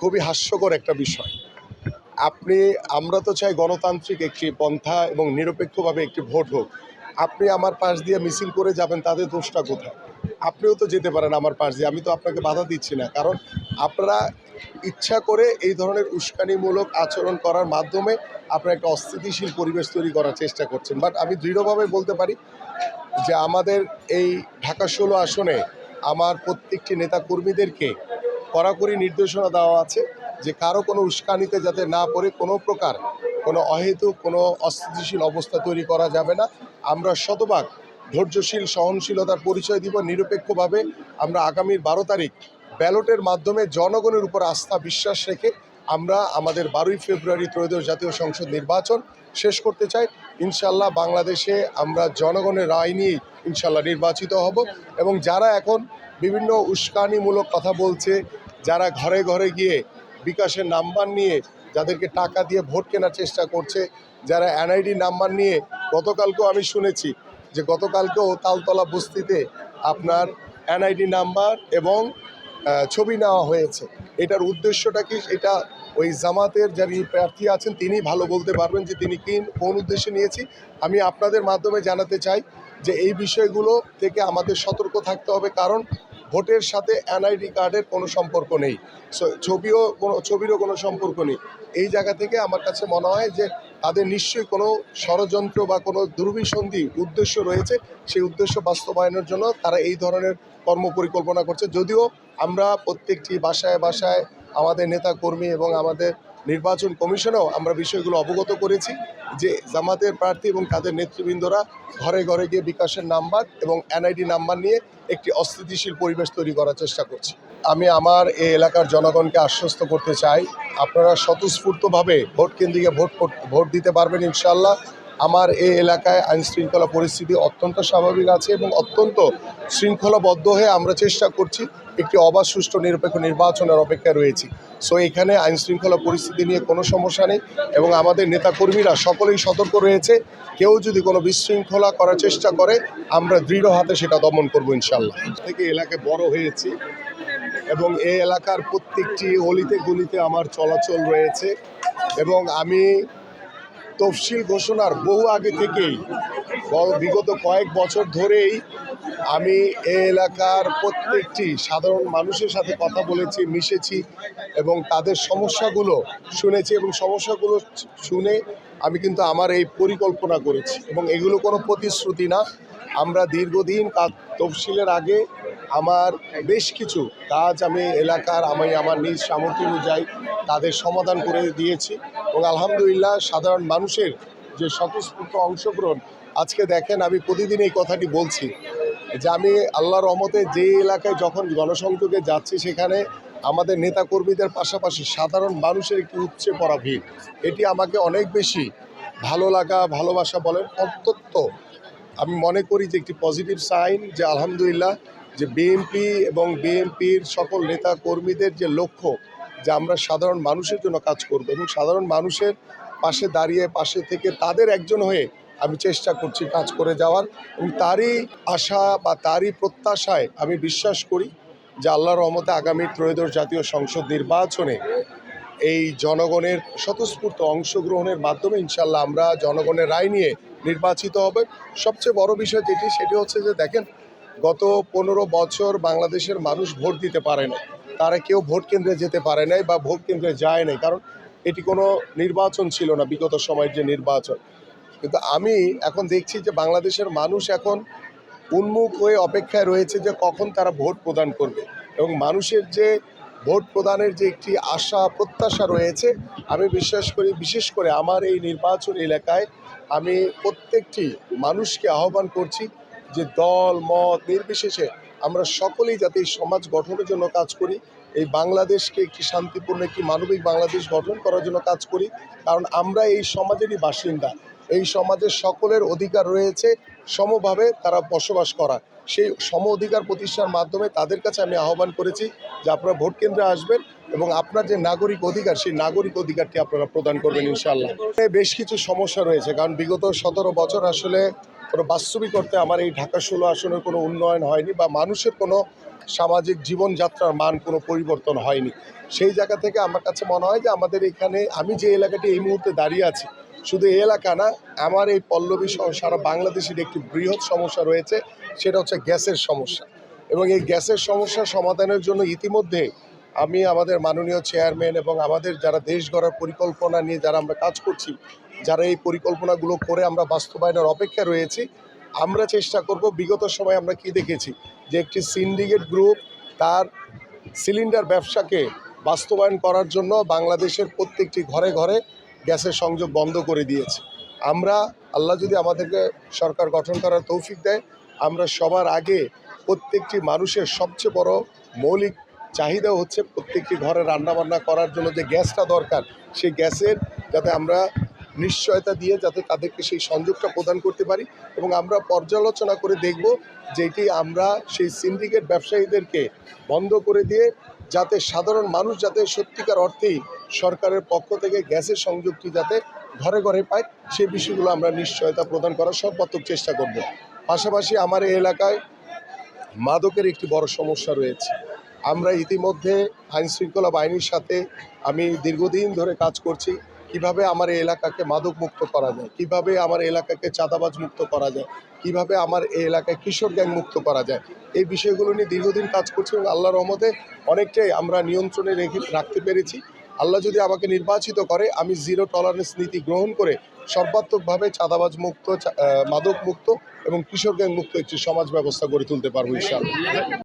খুবই হাস্যকর একটা বিষয়। আমরা তো চাই গণতান্ত্রিক একটি পন্থা এবং নিরপেক্ষভাবে একটি ভোট হোক। আপনি আমার পাশ দিয়ে মিছিল করে যাবেন, তাদের দোষটা কোথায়? আপনিও তো যেতে পারেন আমার পাশ দিয়ে, আমি তো আপনাকে বাধা দিচ্ছি না। কারণ আপনারা ইচ্ছা করে এই ধরনের উস্কানিমূলক আচরণ করার মাধ্যমে আপনারা একটা অস্থিতিশীল পরিবেশ তৈরি করার চেষ্টা করছেন। বাট আমি দৃঢ়ভাবে বলতে পারি যে আমাদের এই ঢাকা 16 আসনে আমার প্রত্যেকটি নেতাকর্মীদেরকে কড়াকড়ি নির্দেশনা দেওয়া আছে যে কারো কোনো উস্কানিতে যাতে না পড়ে কোনো প্রকার কোনো অহেতুক কোনো অস্থিতিশীল অবস্থা তৈরি করা যাবে না। আমরা শতভাগ ধৈর্যশীল সহনশীলতার পরিচয় দিব। নিরপেক্ষভাবে আমরা আগামীর 12 তারিখ ব্যালটের মাধ্যমে জনগণের উপর আস্থা বিশ্বাস রেখে আমরা আমাদের 12ই ফেব্রুয়ারি ত্রয়োদশ জাতীয় সংসদ নির্বাচন শেষ করতে চাই। ইনশাল্লাহ বাংলাদেশে আমরা জনগণের রায় নিয়েই ইনশাল্লাহ নির্বাচিত হব। এবং যারা এখন বিভিন্ন উস্কানিমূলক কথা বলছে, যারা ঘরে ঘরে গিয়ে বিকাশের নাম্বার নিয়ে যাদেরকে টাকা দিয়ে ভোট কেনার চেষ্টা করছে, যারা এনআইডি নাম্বার নিয়ে গতকালকেও আমি শুনেছি যে গতকালকেও তালতলা বস্তিতে আপনার এনআইডি নাম্বার এবং ছবি নেওয়া হয়েছে। এটার উদ্দেশ্যটা কি, এটা ওই জামাতের যারা প্রার্থী আছেন তিনি ভালো বলতে পারবেন যে তিনি কোন উদ্দেশ্যে নিয়েছি। আমি আপনাদের মাধ্যমে জানাতে চাই যে এই বিষয়গুলো থেকে আমাদের সতর্ক থাকতে হবে, কারণ ভোটের সাথে এনআইডি কার্ডের কোনো সম্পর্ক নেই, ছবিরও কোনো সম্পর্ক নেই। এই জায়গা থেকে আমার কাছে মনে হয় যে তাদের নিশ্চয়ই কোনো ষড়যন্ত্র বা কোনো দুর্বিসন্ধি উদ্দেশ্য রয়েছে। সেই উদ্দেশ্য বাস্তবায়নের জন্য তারা এই ধরনের কর্ম পরিকল্পনা করছে। যদিও আমরা প্রত্যেকটি বাসায় বাসায় আমাদের নেতা কর্মী এবং আমাদের নির্বাচন কমিশনেও আমরা বিষয়গুলো অবগত করেছি যে জামাতের প্রার্থী এবং তাদের নেতৃবৃন্দরা ঘরে ঘরে গিয়ে বিকাশের নাম্বার এবং এনআইডি নাম্বার নিয়ে একটি অস্থিতিশীল পরিবেশ তৈরি করার চেষ্টা করছি। আমি আমার এই এলাকার জনগণকে আশ্বস্ত করতে চাই, আপনারা স্বতঃস্ফূর্তভাবে ভোট কেন্দ্রে ভোট দিতে পারবেন ইনশাল্লাহ। আমার এই এলাকায় আইনশৃঙ্খলা পরিস্থিতি অত্যন্ত স্বাভাবিক আছে এবং অত্যন্ত শৃঙ্খলাবদ্ধ হয়ে আমরা চেষ্টা করছি একটি অবাধ সুষ্ঠু নিরপেক্ষ নির্বাচনের অপেক্ষায় রয়েছি। সো এখানে আইনশৃঙ্খলা পরিস্থিতি নিয়ে কোনো সমস্যা নেই এবং আমাদের নেতাকর্মীরা সকলেই সতর্ক রয়েছে। কেউ যদি কোনো বিশৃঙ্খলা করার চেষ্টা করে আমরা দৃঢ় হাতে সেটা দমন করবো ইনশাল্লাহ। থেকে এলাকায় বড় হয়েছি এবং এই এলাকার প্রত্যেকটি অলিতে গলিতে আমার চলাচল রয়েছে এবং আমি তফসিল ঘোষণার বহু আগে থেকেই বিগত কয়েক বছর ধরেই আমি এই এলাকার প্রত্যেকটি সাধারণ মানুষের সাথে কথা বলেছি, মিশেছি এবং তাদের সমস্যাগুলো শুনেছি এবং সমস্যাগুলো শুনে আমি কিন্তু আমার এই পরিকল্পনা করেছি এবং এগুলো কোনো প্রতিশ্রুতি না। আমরা দীর্ঘদিন কাজ তফসিলের আগে আমার বেশ কিছু কাজ আমি এলাকার আমার নিজ সামর্থ্য অনুযায়ী তাদের সমাধান করে দিয়েছি এবং আলহামদুলিল্লাহ সাধারণ মানুষের যে স্বতঃস্ফূর্ত অংশগ্রহণ, আজকে দেখেন আমি প্রতিদিন এই কথাটি বলছি যে আমি আল্লাহর রহমতে যে এলাকায় যখন গণসংযোগে যাচ্ছি সেখানে আমাদের নেতাকর্মীদের পাশাপাশি সাধারণ মানুষের একটি উপচে পড়া ভিড়, এটি আমাকে অনেক বেশি ভালো লাগা ভালোবাসা বলেন অত্যন্ত আমি মনে করি যে একটি পজিটিভ সাইন যে আলহামদুলিল্লাহ যে বিএনপি এবং বিএনপির সকল নেতা কর্মীদের যে লক্ষ্য যে আমরা সাধারণ মানুষের জন্য কাজ করব এবং সাধারণ মানুষের পাশে দাঁড়িয়ে পাশে থেকে তাদের একজন হয়ে আমি চেষ্টা করছি কাজ করে যাওয়ার এবং তারই আশা বা তারই প্রত্যাশায় আমি বিশ্বাস করি যে আল্লাহর রহমতে আগামী ত্রয়োদশ জাতীয় সংসদ নির্বাচনে এই জনগণের স্বতঃস্ফূর্ত অংশগ্রহণের মাধ্যমে ইনশাল্লাহ আমরা জনগণের রায় নিয়ে নির্বাচিত হবে। সবচেয়ে বড় বিষয় সেটি হচ্ছে যে দেখেন গত 15 বছর বাংলাদেশের মানুষ ভোট দিতে পারে না, তারা কেউ ভোট কেন্দ্রে যেতে পারে নাই বা ভোট কেন্দ্রে যায় নাই, কারণ এটি কোনো নির্বাচন ছিল না বিগত সময়ের যে নির্বাচন। কিন্তু আমি এখন দেখছি যে বাংলাদেশের মানুষ এখন উন্মুখ হয়ে অপেক্ষায় রয়েছে যে কখন তারা ভোট প্রদান করবে এবং মানুষের যে ভোট প্রদানের যে একটি আশা প্রত্যাশা রয়েছে, আমি বিশ্বাস করি বিশেষ করে আমার এই নির্বাচন এলাকায় আমি প্রত্যেকটি মানুষকে আহ্বান করছি যে দল মত নির্বিশেষে আমরা সকলেই যাতে এই সমাজ গঠনের জন্য কাজ করি, এই বাংলাদেশকে একটি শান্তিপূর্ণ একটি মানবিক বাংলাদেশ গঠন করার জন্য কাজ করি। কারণ আমরা এই সমাজেরই বাসিন্দা, এই সমাজের সকলের অধিকার রয়েছে সমভাবে তারা বসবাস করা। সেই সম অধিকার প্রতিষ্ঠার মাধ্যমে তাদের কাছে আমি আহ্বান করেছি যে আপনারা ভোট কেন্দ্রে আসবেন এবং আপনার যে নাগরিক অধিকার সেই নাগরিক অধিকারটি আপনারা প্রদান করবেন ইনশাআল্লাহ। বেশ কিছু সমস্যা রয়েছে, কারণ বিগত 17 বছর আসলে কোনো বাস্তবিক অর্থে আমার এই ঢাকা 16 আসনের কোনো উন্নয়ন হয়নি বা মানুষের কোনো সামাজিক জীবনযাত্রার মান কোনো পরিবর্তন হয়নি। সেই জায়গা থেকে আমার কাছে মনে হয় যে আমাদের এখানে আমি যে এলাকাটি এই মুহূর্তে দাঁড়িয়ে আছি, শুধু এই এলাকা না, আমার এই পল্লবী সহ সারা বাংলাদেশের একটি বৃহৎ সমস্যা রয়েছে, সেটা হচ্ছে গ্যাসের সমস্যা। এবং এই গ্যাসের সমস্যা সমাধানের জন্য ইতিমধ্যে আমি আমাদের মাননীয় চেয়ারম্যান এবং আমাদের যারা দেশ গড়ার পরিকল্পনা নিয়ে যারা আমরা কাজ করছি, যারা এই পরিকল্পনাগুলো করে আমরা বাস্তবায়নের অপেক্ষা রয়েছি, আমরা চেষ্টা করব। বিগত সময়ে আমরা কি দেখেছি যে একটি সিন্ডিকেট গ্রুপ তার সিলিন্ডার ব্যবসাকে বাস্তবায়ন করার জন্য বাংলাদেশের প্রত্যেকটি ঘরে ঘরে গ্যাসের সংযোগ বন্ধ করে দিয়েছে। আমরা, আল্লাহ যদি আমাদেরকে সরকার গঠন করার তৌফিক দেয়, আমরা সবার আগে প্রত্যেকটি মানুষের সবচেয়ে বড় মৌলিক চাহিদা হচ্ছে প্রত্যেকটি ঘরে রান্নাবান্না করার জন্য যে গ্যাসটা দরকার, সেই গ্যাসের যাতে আমরা নিশ্চয়তা দিয়ে যাতে তাদেরকে সেই সংযোগটা প্রদান করতে পারি। এবং আমরা পর্যালোচনা করে দেখব যে এটি আমরা সেই সিন্ডিকেট ব্যবসায়ীদেরকে বন্ধ করে দিয়ে যাতে সাধারণ মানুষ যাতে সত্যিকার অর্থেই সরকারের পক্ষ থেকে গ্যাসের সংযোগটি যাতে ঘরে ঘরে পায়, সেই বিষয়গুলো আমরা নিশ্চয়তা প্রদান করার সর্বাত্মক চেষ্টা করব। পাশাপাশি আমার এই এলাকায় মাদকের একটি বড় সমস্যা রয়েছে। আমরা ইতিমধ্যে আইনশৃঙ্খলা বাহিনীর সাথে আমি দীর্ঘদিন ধরে কাজ করছি, কিভাবে আমার এই এলাকাকে মাদক মুক্ত করা যায়, কিভাবে আমার এলাকাকে চাঁদাবাজ মুক্ত করা যায়, কিভাবে আমার এই এলাকায় কিশোর গ্যাং মুক্ত করা যায়। এই বিষয়গুলো নিয়ে দীর্ঘদিন কাজ করছি এবং আল্লাহর রহমতে অনেকটাই আমরা নিয়ন্ত্রণে রাখতে পেরেছি। আল্লাহ যদি আমাকে নির্বাচিত করে, আমি জিরো টলারেন্স নীতি গ্রহণ করে সর্বাত্মকভাবে চাঁদাবাজ মুক্ত, মাদক মুক্ত এবং কিশোর গ্যাং মুক্ত একটি সমাজ ব্যবস্থা গড়ে তুলতে পারবো ইনশাআল্লাহ।